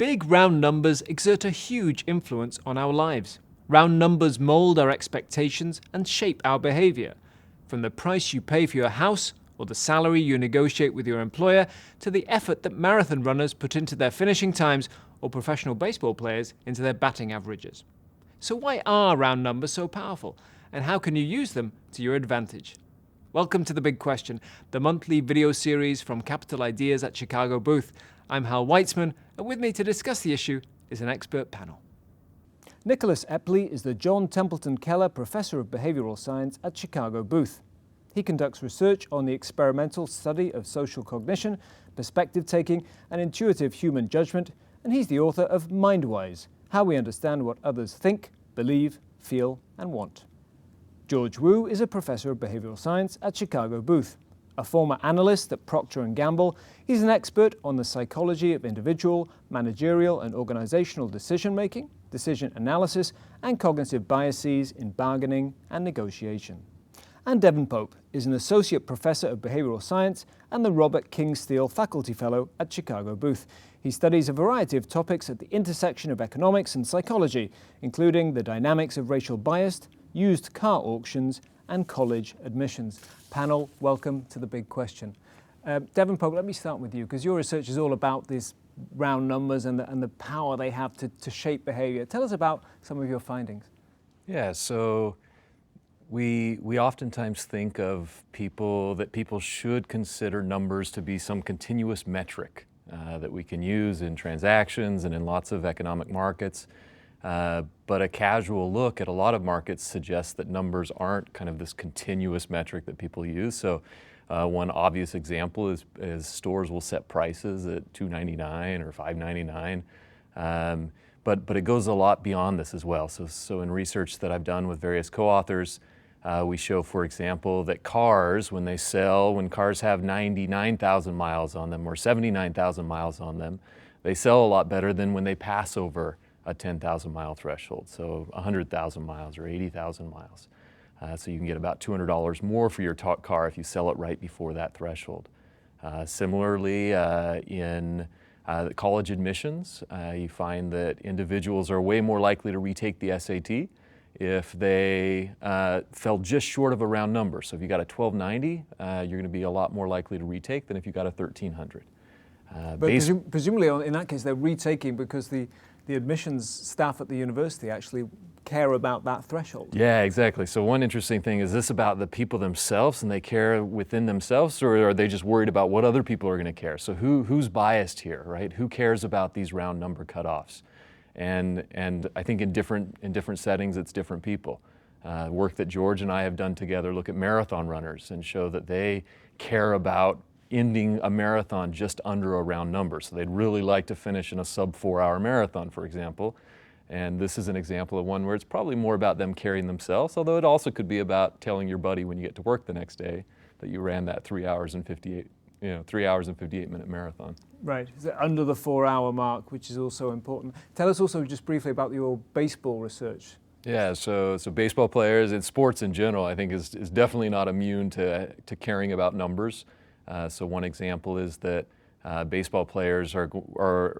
Big round numbers exert a huge influence on our lives. Round numbers mold our expectations and shape our behavior. From the price you pay for your house or the salary you negotiate with your employer to the effort that marathon runners put into their finishing times or professional baseball players into their batting averages. So why are round numbers so powerful, and how can you use them to your advantage? Welcome to The Big Question, the monthly video series from Capital Ideas at Chicago Booth. I'm Hal Weitzman, and with me to discuss the issue is an expert panel. Nicholas Epley is the John Templeton Keller Professor of Behavioral Science at Chicago Booth. He conducts research on the experimental study of social cognition, perspective taking, and intuitive human judgment, and he's the author of Mindwise: How We Understand What Others Think, Believe, Feel, and Want. George Wu is a professor of behavioral science at Chicago Booth. A former analyst at Procter & Gamble, he's an expert on the psychology of individual, managerial, and organizational decision-making, decision analysis, and cognitive biases in bargaining and negotiation. And Devin Pope is an associate professor of behavioral science and the Robert King Steele Faculty Fellow at Chicago Booth. He studies a variety of topics at the intersection of economics and psychology, including the dynamics of racial bias, used car auctions, and college admissions. Panel, welcome to The Big Question. Devin Pope, let me start with you, because your research is all about these round numbers and the power they have to shape behavior. Tell us about some of your findings. Yeah, so we oftentimes think of people should consider numbers to be some continuous metric that we can use in transactions and in lots of economic markets. But a casual look at a lot of markets suggests that numbers aren't kind of this continuous metric that people use. So one obvious example is stores will set prices at $2.99 or $5.99. But it goes a lot beyond this as well. So in research that I've done with various co-authors, we show, for example, that cars, when cars have 99,000 miles on them or 79,000 miles on them, they sell a lot better than when they pass over a 10,000 mile threshold, so 100,000 miles or 80,000 miles. So you can get about $200 more for your car if you sell it right before that threshold. Similarly, in college admissions, you find that individuals are way more likely to retake the SAT if they fell just short of a round number. So if you got a 1290, you're going to be a lot more likely to retake than if you got a 1300. But presumably in that case they're retaking because the admissions staff at the university actually care about that threshold. Yeah, exactly. So one interesting thing, is this about the people themselves and they care within themselves, or are they just worried about what other people are going to care? So who's biased here, right? Who cares about these round number cutoffs? And I think in different settings it's different people. Work that George and I have done together look at marathon runners and show that they care about ending a marathon just under a round number. So they'd really like to finish in a sub 4-hour marathon, for example. And this is an example of one where it's probably more about them carrying themselves, although it also could be about telling your buddy when you get to work the next day that you ran that 3 hours and 58 minute marathon. Right, under the 4-hour mark, which is also important. Tell us also just briefly about your baseball research. Yeah, so baseball players and sports in general, I think is definitely not immune to caring about numbers. So one example is that baseball players will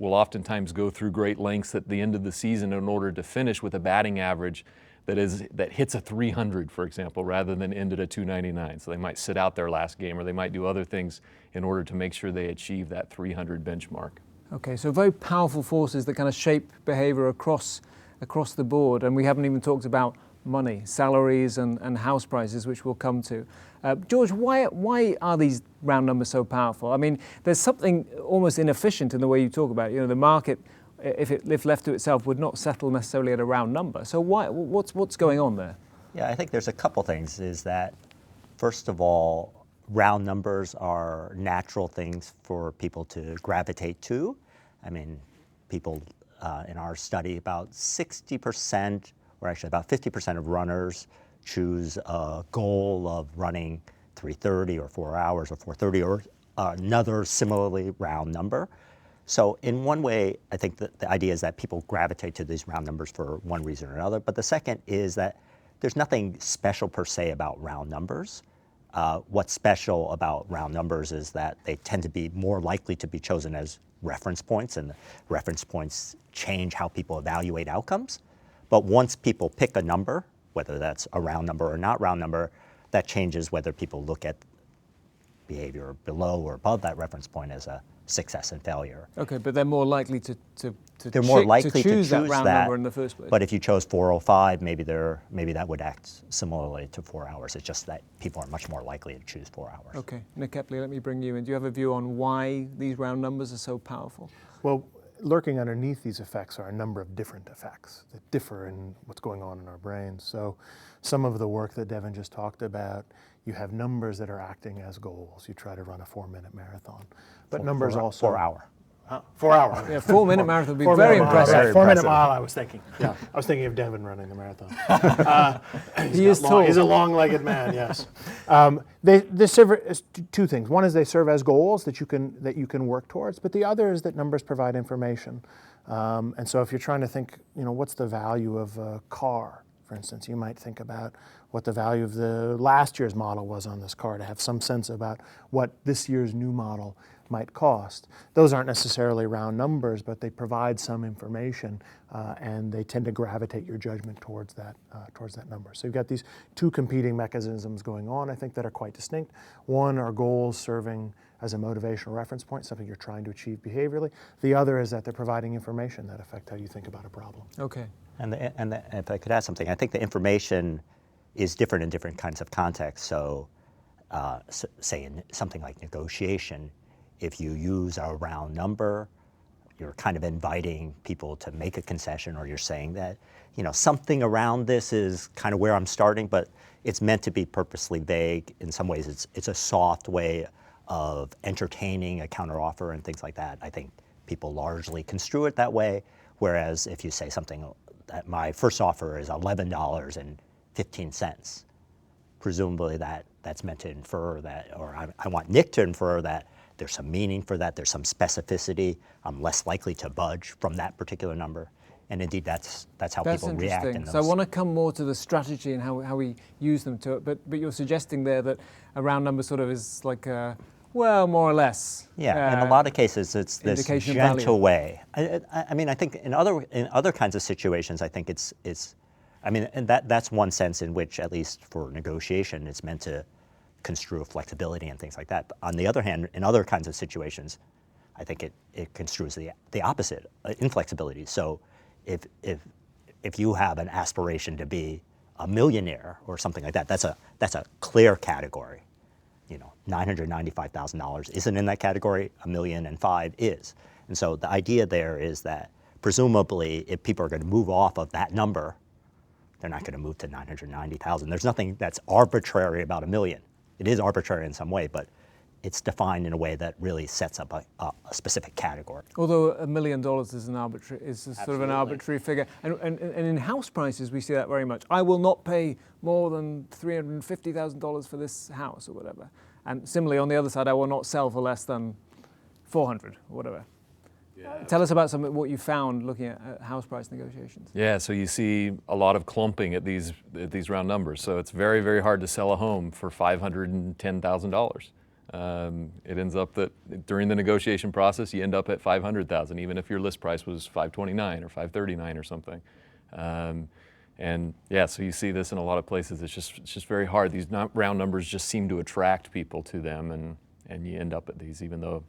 oftentimes go through great lengths at the end of the season in order to finish with a batting average that hits a 300, for example, rather than end at a 299. So they might sit out their last game, or they might do other things in order to make sure they achieve that 300 benchmark. Okay, so very powerful forces that kind of shape behavior across the board, and we haven't even talked about money, salaries, and house prices, which we'll come to. George, why are these round numbers so powerful? I mean, there's something almost inefficient in the way you talk about it. You know, the market, if left to itself, would not settle necessarily at a round number. So what's going on there? Yeah, I think there's a couple things. Is that, first of all, round numbers are natural things for people to gravitate to. I mean, people in our study, about 60%, or actually about 50% of runners choose a goal of running 3:30 or 4 hours or 4:30 or another similarly round number. So in one way, I think that the idea is that people gravitate to these round numbers for one reason or another. But the second is that there's nothing special per se about round numbers. What's special about round numbers is that they tend to be more likely to be chosen as reference points, and the reference points change how people evaluate outcomes. But once people pick a number, whether that's a round number or not round number, that changes whether people look at behavior below or above that reference point as a success and failure. Okay, but they're more likely to They're more likely to choose that round number in the first place. But if you chose 405, maybe that would act similarly to 4 hours. It's just that people are much more likely to choose 4 hours. Okay, Nick Epley, let me bring you in. Do you have a view on why these round numbers are so powerful? Well, lurking underneath these effects are a number of different effects that differ in what's going on in our brains. So some of the work that Devin just talked about, you have numbers that are acting as goals. You try to run a 4-minute marathon. But numbers also... 4 hour. 4 hour. Yeah, 4-minute marathon would be very impressive. Right, 4-minute mile, I was thinking. Yeah, I was thinking of Devin running the marathon. He is tall. He's a long-legged man, yes. They serve as two things. One is they serve as goals that you can work towards, but the other is that numbers provide information. And so if you're trying to think, what's the value of a car, for instance, you might think about what the value of the last year's model was on this car to have some sense about what this year's new model might cost. Those aren't necessarily round numbers, but they provide some information, and they tend to gravitate your judgment towards that number. So you've got these two competing mechanisms going on, I think, that are quite distinct. One are goals serving as a motivational reference point, something you're trying to achieve behaviorally. The other is that they're providing information that affect how you think about a problem. Okay. And if I could add something, I think the information is different in different kinds of contexts. So, say in something like negotiation, if you use a round number, you're kind of inviting people to make a concession, or you're saying that, something around this is kind of where I'm starting, but it's meant to be purposely vague. In some ways, it's a soft way of entertaining a counteroffer and things like that. I think people largely construe it that way, whereas if you say something that my first offer is $11.15, presumably that's meant to infer that, or I want Nick to infer that there's some meaning for that, there's some specificity, I'm less likely to budge from that particular number. And indeed, that's how people react in those. So I want to come more to the strategy and how we use them to it, but you're suggesting there that a round number sort of is like well, more or less. Yeah, in a lot of cases, it's this gentle way. I mean, I think in other kinds of situations, I think and that's one sense in which, at least for negotiation, it's meant to construe flexibility and things like that. But on the other hand, in other kinds of situations, I think it construes the opposite, inflexibility. So if you have an aspiration to be a millionaire or something like that, that's a clear category. $995,000 isn't in that category, $1,000,005 is. And so the idea there is that presumably if people are going to move off of that number, they're not going to move to 990,000. There's nothing that's arbitrary about $1 million. It is arbitrary in some way, but it's defined in a way that really sets up a specific category. Although $1 million is sort of an arbitrary figure, and in house prices we see that very much. I will not pay more than $350,000 for this house or whatever. And similarly, on the other side, I will not sell for less than 400 or whatever. Yeah. Tell us about what you found looking at house price negotiations. Yeah, so you see a lot of clumping at these round numbers. So it's very, very hard to sell a home for $510,000. It ends up that during the negotiation process, you end up at $500,000, even if your list price was $529 or $539 or something. And yeah, so you see this in a lot of places. It's just very hard. These round numbers just seem to attract people to them, and you end up at these, even though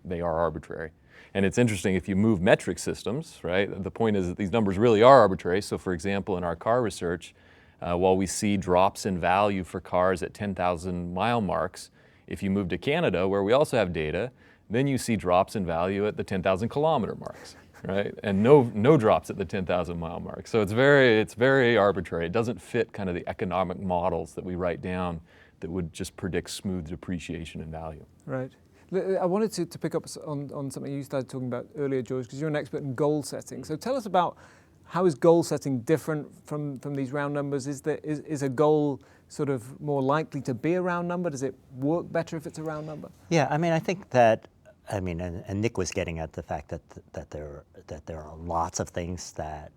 they are arbitrary. And it's interesting, if you move metric systems, right? The point is that these numbers really are arbitrary. So for example, in our car research, while we see drops in value for cars at 10,000 mile marks, if you move to Canada, where we also have data, then you see drops in value at the 10,000 kilometer marks, right? And no drops at the 10,000 mile mark. So it's very arbitrary. It doesn't fit kind of the economic models that we write down that would just predict smooth depreciation in value. Right. I wanted to pick up on something you started talking about earlier, George, because you're an expert in goal setting. So tell us about how is goal setting different from these round numbers? Is a goal sort of more likely to be a round number? Does it work better if it's a round number? Yeah, I mean, I think that, and Nick was getting at the fact that there are lots of things that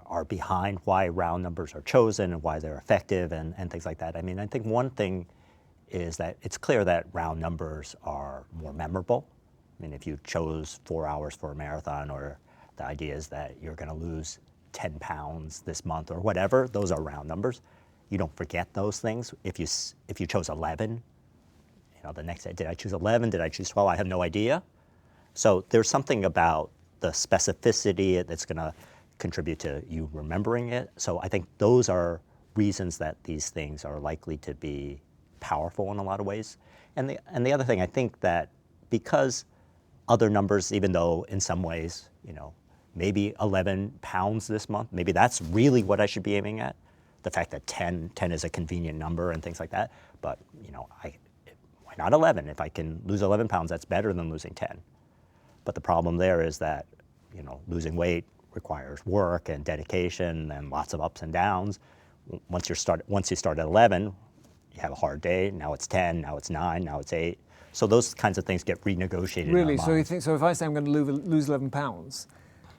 are behind why round numbers are chosen and why they're effective and things like that. I mean, I think one thing is that it's clear that round numbers are more memorable. I mean, if you chose 4 hours for a marathon, or the idea is that you're going to lose 10 pounds this month or whatever, those are round numbers. You don't forget those things. If you chose 11, the next day, did I choose 11? Did I choose 12? I have no idea. So there's something about the specificity that's going to contribute to you remembering it. So I think those are reasons that these things are likely to be powerful in a lot of ways. And the other thing, I think that because other numbers, even though in some ways, maybe 11 pounds this month, maybe that's really what I should be aiming at. The fact that 10 is a convenient number and things like that. But, why not 11? If I can lose 11 pounds, that's better than losing 10. But the problem there is that, losing weight requires work and dedication and lots of ups and downs. Once you start at 11, you have a hard day. Now it's 10, now it's 9, now it's 8. So those kinds of things get renegotiated. Really? In our So you minds. think, so if I say I'm going to lose 11 pounds,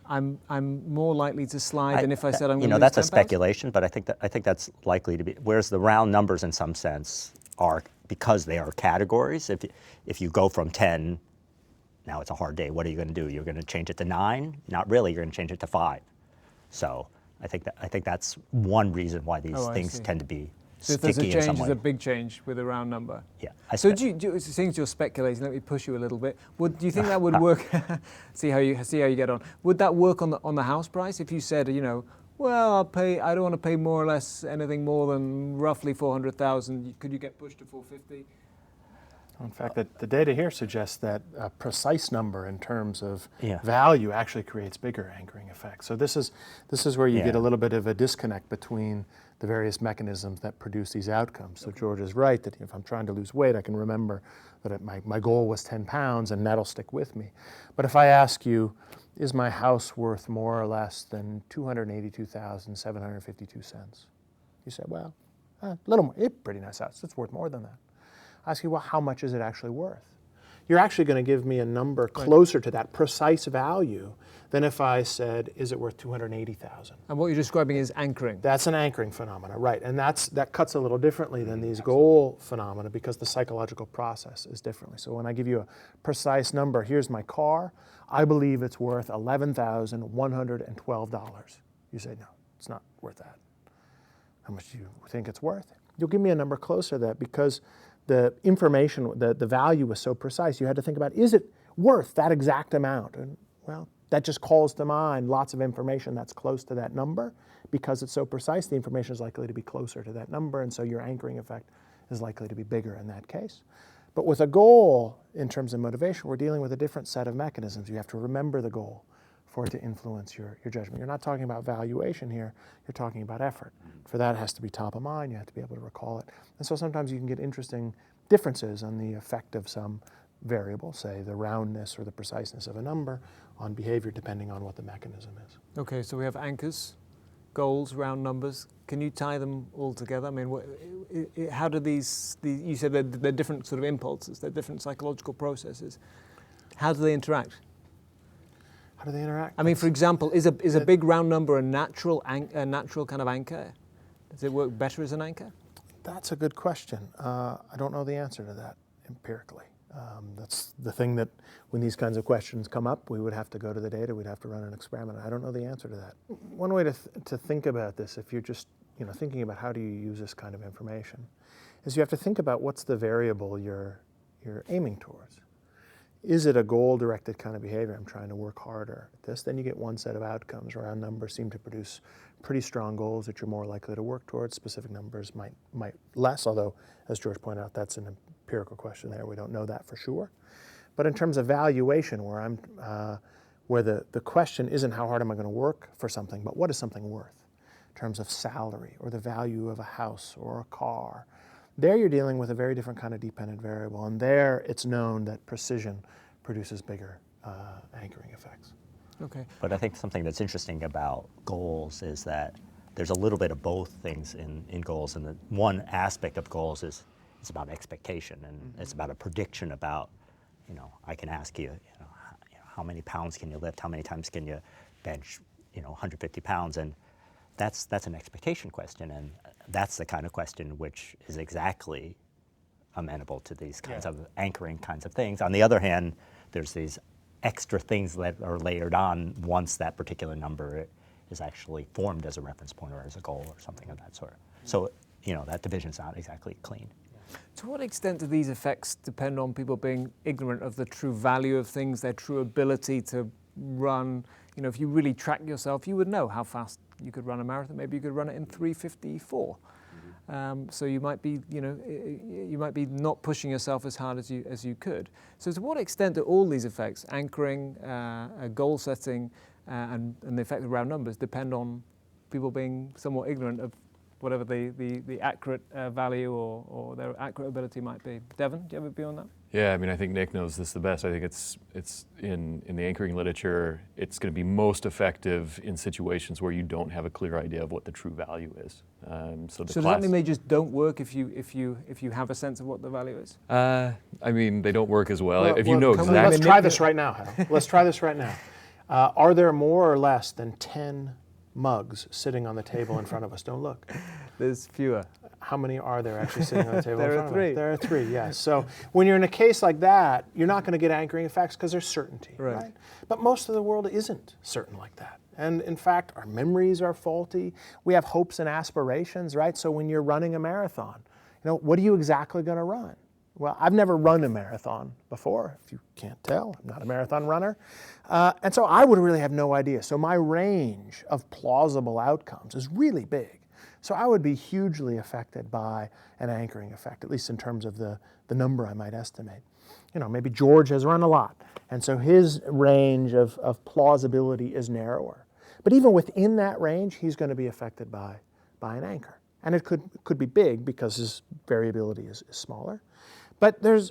I'm more likely to slide than if I said I'm going to lose 10 that's a pounds? speculation, but I think that's likely to be. Whereas the round numbers, in some sense, are, because they are categories. If you go from 10, now it's a hard day. What are you going to do? You're going to change it to 9? Not really. You're going to change it to 5. So I think that's one reason why these things tend to be So if sticky there's a in some change, way. it's a big change with a round number. Yeah. So since you're speculating, let me push you a little bit. Do you think that would work? see how you get on. Would that work on the house price if you said, well, I don't want to pay more or less anything more than roughly 400,000. Could you get pushed to 450? In fact, the data here suggests that a precise number in terms of Yeah. value actually creates bigger anchoring effects. So this is where you get a Yeah. little bit of a disconnect between the various mechanisms that produce these outcomes. So George is right that if I'm trying to lose weight, I can remember that my goal was 10 pounds and that'll stick with me. But if I ask you, is my house worth more or less than $282,752? You say, well, a little more. It's a pretty nice house. It's worth more than that. I ask you, well, how much is it actually worth? You're actually going to give me a number closer to that precise value than if I said, is it worth 280,000? And what you're describing is anchoring. That's an anchoring phenomena, right? And that cuts a little differently than these goal phenomena because the psychological process is differently. So when I give you a precise number, here's my car, I believe it's worth $11,112. You say, no, it's not worth that. How much do you think it's worth? You'll give me a number closer to that because the information, the value was so precise. You had to think about, is it worth that exact amount? And well, that just calls to mind lots of information that's close to that number. Because it's so precise, the information is likely to be closer to that number, and so your anchoring effect is likely to be bigger in that case. But with a goal, in terms of motivation, we're dealing with a different set of mechanisms. You have to remember the goal for it to influence your judgment. You're not talking about valuation here, you're talking about effort. For that, it has to be top of mind, you have to be able to recall it. And so sometimes you can get interesting differences on the effect of some variable, say the roundness or the preciseness of a number, on behavior depending on what the mechanism is. Okay, so we have anchors, goals, round numbers. Can you tie them all together? I mean, how do these you said they're different sort of impulses, they're different psychological processes. How do they interact? How do they interact? I mean, for example, is a big round number a natural kind of anchor? Does it work better as an anchor? That's a good question. I don't know the answer to that empirically. That's the thing that when these kinds of questions come up, we would have to go to the data, we'd have to run an experiment. I don't know the answer to that. One way to think about this, if you're just thinking about how do you use this kind of information, is you have to think about what's the variable you're aiming towards. Is it a goal-directed kind of behavior? I'm trying to work harder at this. Then you get one set of outcomes. Round numbers seem to produce pretty strong goals that you're more likely to work towards. Specific numbers might less, although, as George pointed out, that's an empirical question there. We don't know that for sure. But in terms of valuation, where the question isn't how hard am I going to work for something, but what is something worth in terms of salary or the value of a house or a car. There you're dealing with a very different kind of dependent variable, and there it's known that precision produces bigger anchoring effects. Okay. But I think something that's interesting about goals is that there's a little bit of both things in goals, and the one aspect of goals is it's about expectation, and it's about a prediction about, I can ask you, how many pounds can you lift, how many times can you bench, 150 pounds, and that's an expectation question, and that's the kind of question which is exactly amenable to these kinds of anchoring kinds of things. On the other hand, there's these extra things that are layered on once that particular number is actually formed as a reference point or as a goal or something of that sort. So, that division's not exactly clean. To what extent do these effects depend on people being ignorant of the true value of things, their true ability to run? If you really track yourself, you would know how fast you could run a marathon. Maybe you could run it in 3:54. So you might be, you might be not pushing yourself as hard as you could. So to what extent do all these effects, anchoring, goal setting, and the effect of round numbers, depend on people being somewhat ignorant of whatever the accurate value or their accurate ability might be? Devin, do you have a view on that? Yeah, I mean, I think Nick knows this the best. I think it's in the anchoring literature, it's going to be most effective in situations where you don't have a clear idea of what the true value is. So does that mean they just don't work if you have a sense of what the value is? I mean, they don't work as well. If you know exactly. Let's try this right now, Hal. Let's try this right now. Are there more or less than 10 mugs sitting on the table in front of us? Don't look. There's fewer. How many are there actually sitting on the table? There are three. There are three, yes. So when you're in a case like that, you're not going to get anchoring effects because there's certainty, right? But most of the world isn't certain like that. And in fact, our memories are faulty. We have hopes and aspirations, right? So when you're running a marathon, what are you exactly going to run? Well, I've never run a marathon before, if you can't tell. I'm not a marathon runner. And so I would really have no idea. So my range of plausible outcomes is really big. So I would be hugely affected by an anchoring effect, at least in terms of the number I might estimate. Maybe George has run a lot, and so his range of plausibility is narrower. But even within that range, he's going to be affected by an anchor. And it could be big because his variability is smaller. But there's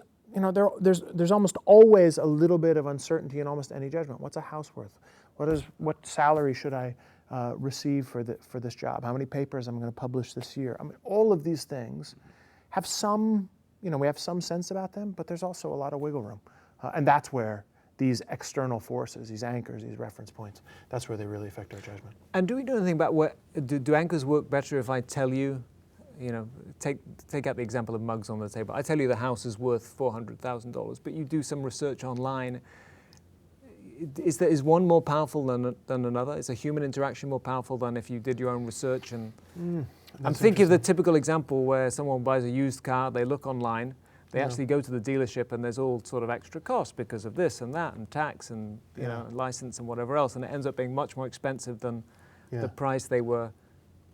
almost always a little bit of uncertainty in almost any judgment. What's a house worth? What salary should I receive for this job? How many papers I'm going to publish this year? I mean, all of these things have some, we have some sense about them, but there's also a lot of wiggle room. And that's where these external forces, these anchors, these reference points, that's where they really affect our judgment. And do we know anything about do anchors work better if I tell you, take out the example of mugs on the table. I tell you the house is worth $400,000, but you do some research online. Is one more powerful than another? Is a human interaction more powerful than if you did your own research? And I'm thinking of the typical example where someone buys a used car, they look online, they actually go to the dealership, and there's all sort of extra costs because of this and that and tax and license and whatever else, and it ends up being much more expensive than the price they were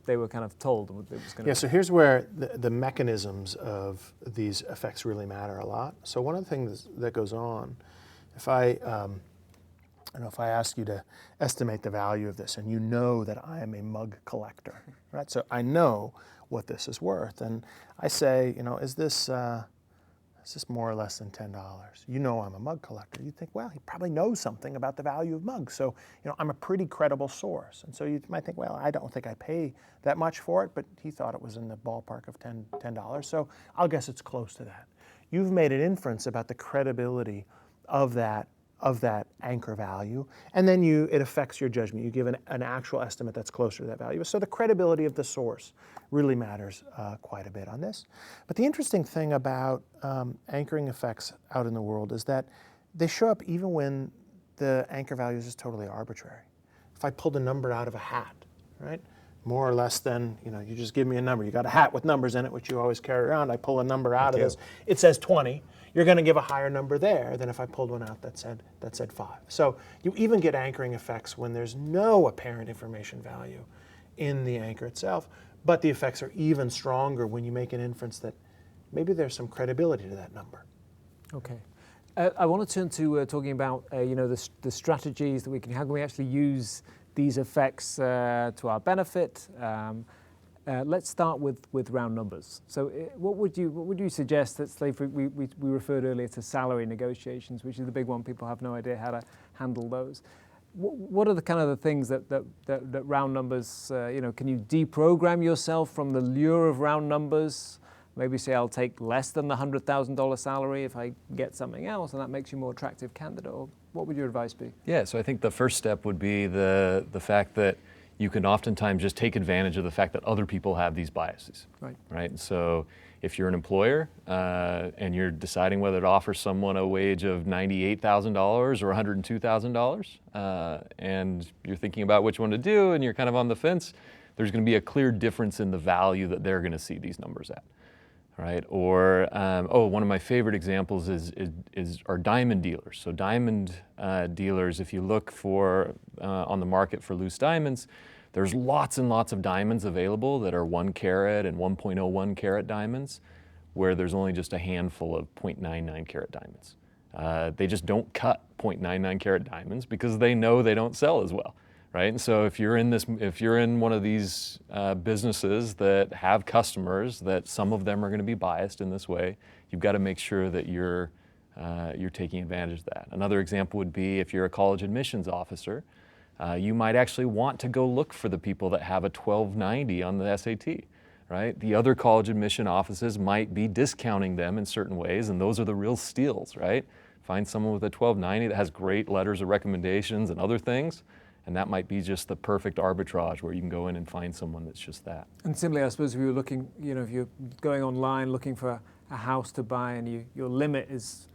kind of told it was going to be. So here's where the mechanisms of these effects really matter a lot. So one of the things that goes on, if I ask you to estimate the value of this, and you know that I am a mug collector, right? So I know what this is worth, and I say, is this more or less than $10? I'm a mug collector. You think, well, he probably knows something about the value of mugs, so I'm a pretty credible source. And so you might think, well, I don't think I pay that much for it, but he thought it was in the ballpark of $10, so I'll guess it's close to that. You've made an inference about the credibility of that anchor value, and then it affects your judgment. You give an actual estimate that's closer to that value. So the credibility of the source really matters quite a bit on this. But the interesting thing about anchoring effects out in the world is that they show up even when the anchor value is just totally arbitrary. If I pulled a number out of a hat, right, more or less than, you just give me a number. You got a hat with numbers in it, which you always carry around. I pull a number out of this. It says 20. You're going to give a higher number there than if I pulled one out that said 5. So you even get anchoring effects when there's no apparent information value in the anchor itself, but the effects are even stronger when you make an inference that maybe there's some credibility to that number. Okay. I want to turn to talking about the strategies that how can we actually use these effects to our benefit. Let's start with round numbers. So what would you suggest that, say, we referred earlier to salary negotiations, which is the big one. People have no idea how to handle those. What are the kind of the things that round numbers, can you deprogram yourself from the lure of round numbers? Maybe say I'll take less than the $100,000 salary if I get something else, and that makes you a more attractive candidate. Or what would your advice be? Yeah, so I think the first step would be the fact that you can oftentimes just take advantage of the fact that other people have these biases. Right. Right? And so if you're an employer and you're deciding whether to offer someone a wage of $98,000 or $102,000, and you're thinking about which one to do and you're kind of on the fence, there's going to be a clear difference in the value that they're going to see these numbers at. Right? Or, one of my favorite examples are diamond dealers. So diamond dealers, if you look for on the market for loose diamonds, there's lots and lots of diamonds available that are 1 carat and 1.01 carat diamonds, where there's only just a handful of 0.99 carat diamonds. They just don't cut 0.99 carat diamonds because they know they don't sell as well. Right? And so if you're in one of these businesses that have customers that some of them are going to be biased in this way, you've got to make sure that you're taking advantage of that. Another example would be if you're a college admissions officer, you might actually want to go look for the people that have a 1290 on the SAT. Right? The other college admission offices might be discounting them in certain ways, and those are the real steals. Right? Find someone with a 1290 that has great letters of recommendations and other things. And that might be just the perfect arbitrage where you can go in and find someone that's just that. And similarly, I suppose if you were looking, if you're going online looking for a house to buy and your limit is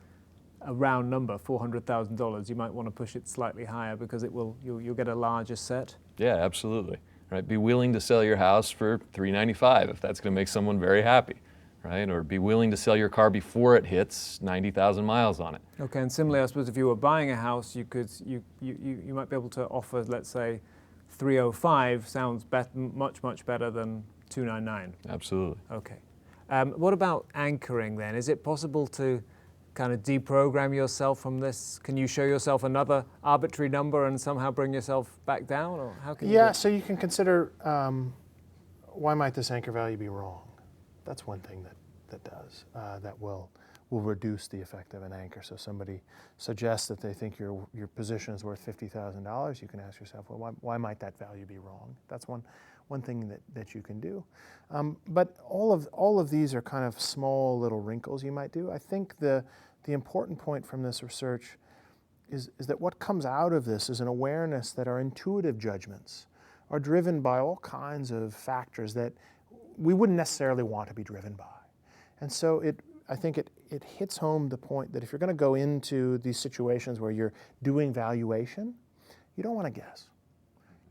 a round number, $400,000, you might want to push it slightly higher because you'll get a larger set. Yeah, absolutely. Right? Be willing to sell your house for $395 if that's going to make someone very happy. Right? Or be willing to sell your car before it hits 90,000 miles on it. Okay, and similarly, I suppose if you were buying a house, you might be able to offer, let's say, 305 sounds much better than 299. Absolutely. Okay. What about anchoring then? Is it possible to kind of deprogram yourself from this? Can you show yourself another arbitrary number and somehow bring yourself back down, or how can you? Yeah, so you can consider why might this anchor value be wrong? That's one thing that will reduce the effect of an anchor. So somebody suggests that they think your position is worth $50,000. You can ask yourself, well, why might that value be wrong? That's one thing that you can do. But all of these are kind of small little wrinkles you might do. I think the important point from this research is that what comes out of this is an awareness that our intuitive judgments are driven by all kinds of factors that we wouldn't necessarily want to be driven by. And so I think it hits home the point that if you're going to go into these situations where you're doing valuation, you don't want to guess.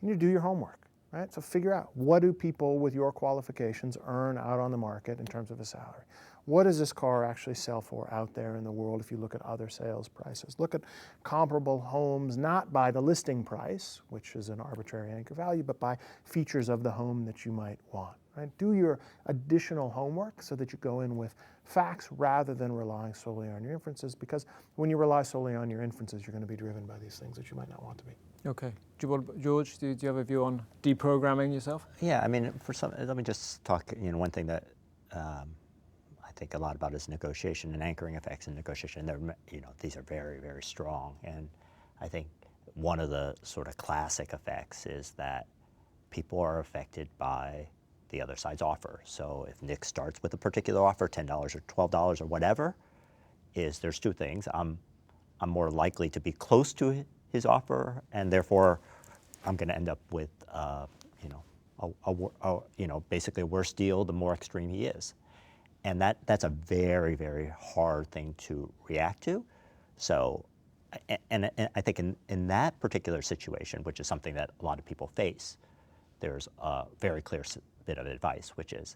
You need to do your homework, right? So figure out, what do people with your qualifications earn out on the market in terms of a salary? What does this car actually sell for out there in the world if you look at other sales prices? Look at comparable homes, not by the listing price, which is an arbitrary anchor value, but by features of the home that you might want. Right? Do your additional homework so that you go in with facts rather than relying solely on your inferences, because when you rely solely on your inferences, you're going to be driven by these things that you might not want to be. Okay. George, do you have a view on deprogramming yourself? Yeah, I mean, let me just talk, one thing that I think a lot about is negotiation and anchoring effects in negotiation. These are very, very strong. And I think one of the sort of classic effects is that people are affected by the other side's offer. So if Nick starts with a particular offer, $10 or $12 or whatever, there's two things. I'm more likely to be close to his offer, and therefore I'm going to end up with basically a worse deal the more extreme he is. And that's a very, very hard thing to react to. So, and I think in that particular situation, which is something that a lot of people face, there's a very clear bit of advice, which is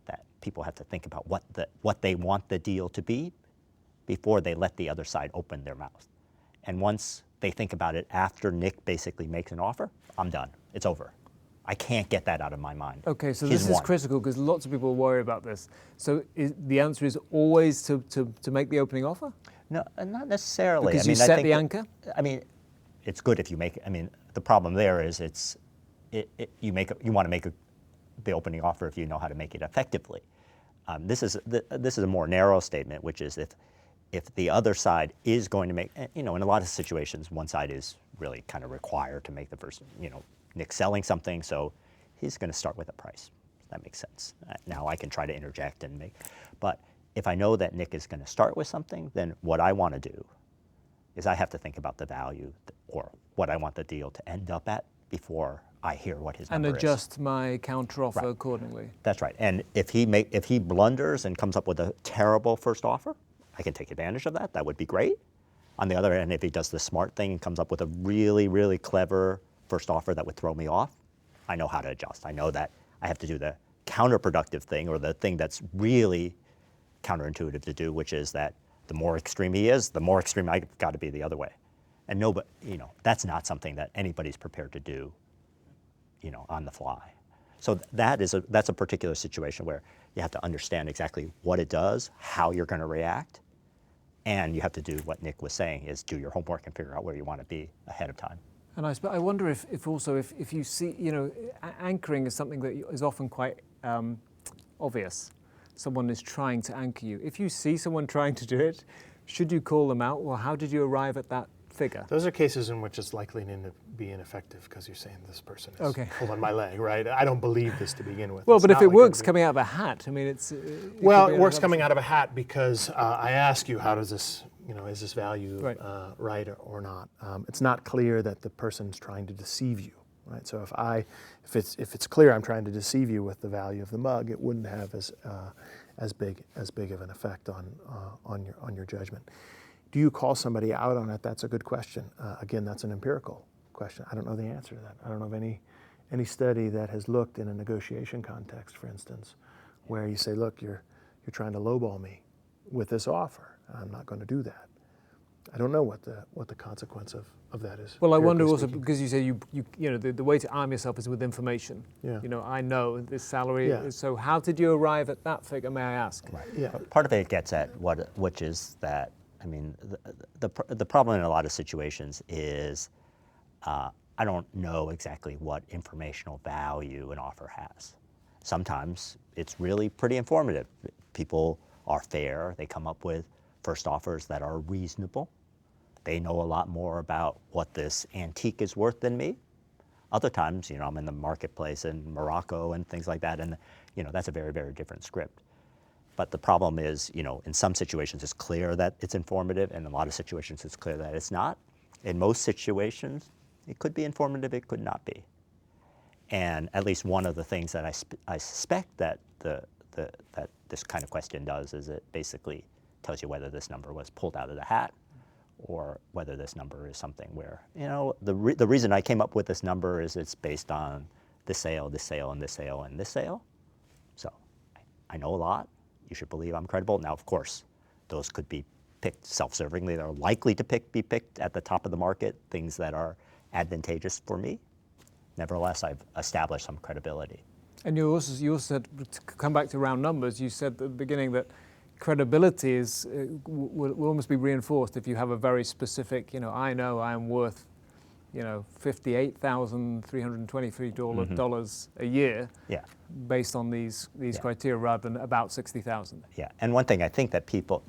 that people have to think about what they want the deal to be before they let the other side open their mouth. And once they think about it after Nick basically makes an offer, I'm done. It's over. I can't get that out of my mind. Okay, so this is critical because lots of people worry about this. So the answer is always to make the opening offer? No, not necessarily. Because you set the anchor? I mean, it's good if you make it. I mean, the problem there is you want to make the opening offer if you know how to make it effectively. This is a more narrow statement, which is if the other side is going to make, in a lot of situations, one side is really kind of required to make the first, Nick's selling something, so he's going to start with a price. That makes sense. Now I can try to interject but if I know that Nick is going to start with something, then what I want to do is I have to think about the value or what I want the deal to end up at before I hear what his And number is. adjust my counteroffer Right. accordingly. That's right. And if he blunders and comes up with a terrible first offer, I can take advantage of that. That would be great. On the other hand, if he does the smart thing and comes up with a really, really clever first offer that would throw me off, I know how to adjust. I know that I have to do the counterproductive thing, or the thing that's really counterintuitive to do, which is that the more extreme he is, the more extreme I've got to be the other way. And nobody, that's not something that anybody's prepared to do, on the fly. So that's a particular situation where you have to understand exactly what it does, how you're going to react, and you have to do what Nick was saying, is do your homework and figure out where you want to be ahead of time. And I wonder if also if you see, anchoring is something that is often quite obvious. Someone is trying to anchor you. If you see someone trying to do it, should you call them out? Well, how did you arrive at that figure? Those are cases in which it's likely to be ineffective because you're saying this person is Okay. pulling my leg, right? I don't believe this to begin with. Well, It's but if not it like works everybody- coming out of a hat, I mean, it's... Well, it works coming out of a hat because I ask you, how does this, is this value Right. right or not? It's not clear that the person's trying to deceive you, right? So if it's clear I'm trying to deceive you with the value of the mug, it wouldn't have as big of an effect on your judgment. Do you call somebody out on it? That's a good question. Again, that's an empirical question. I don't know the answer to that. I don't know of any study that has looked in a negotiation context, for instance, where you say, look, you're trying to lowball me with this offer. I'm not going to do that. I don't know what the consequence of that is. Well, I wonder empirically also, speaking. because you say the way to arm yourself is with information. Yeah. I know this salary. Yeah. So how did you arrive at that figure, may I ask? Right. Yeah. Part of it gets at which is that, the problem in a lot of situations is I don't know exactly what informational value an offer has. Sometimes it's really pretty informative. People are fair. They come up with first offers that are reasonable. They know a lot more about what this antique is worth than me. Other times, I'm in the marketplace in Morocco and things like that, and that's a very, very different script. But the problem is, in some situations it's clear that it's informative, and in a lot of situations it's clear that it's not. In most situations, it could be informative, it could not be. And at least one of the things that I suspect that that this kind of question does is it basically tells you whether this number was pulled out of the hat, or whether this number is something where, the reason I came up with this number is it's based on this sale, this sale, and this sale, and this sale. So I know a lot. You should believe I'm credible. Now, of course, those could be picked self-servingly. They're likely to be picked at the top of the market, things that are advantageous for me. Nevertheless, I've established some credibility. And you also said, to come back to round numbers, you said at the beginning that credibility is will almost be reinforced if you have a very specific, I know I am worth, $58,323 dollars a year. Yeah. Based on these criteria, rather than about 60,000. Yeah, and one thing I think that people,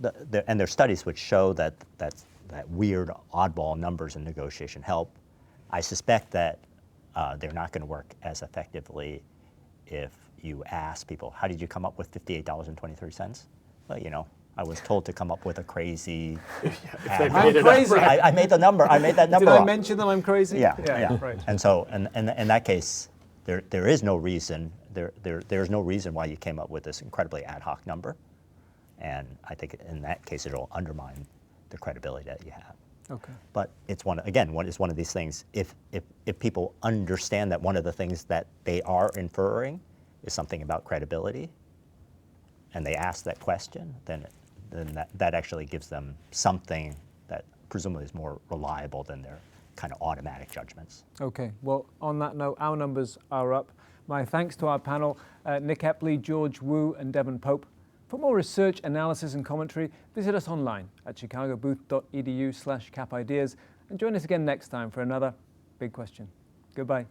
and there's studies which show that weird oddball numbers in negotiation help. I suspect that they're not going to work as effectively if you ask people, how did you come up with $58.23? Well, I was told to come up with a crazy. I'm crazy. I made the number. I made that number. Did I up. mention that I'm crazy? Yeah. Right. And so, and in that case, there is no reason. There's no reason why you came up with this incredibly ad hoc number, and I think in that case it'll undermine the credibility that you have. Okay. But it's one of these things. If people understand that one of the things that they are inferring is something about credibility, and they ask that question, then that actually gives them something that presumably is more reliable than their kind of automatic judgments. Okay. Well, on that note, our numbers are up. My thanks to our panel, Nick Epley, George Wu, and Devin Pope. For more research, analysis, and commentary, visit us online at chicagobooth.edu/capideas, and join us again next time for another Big Question. Goodbye.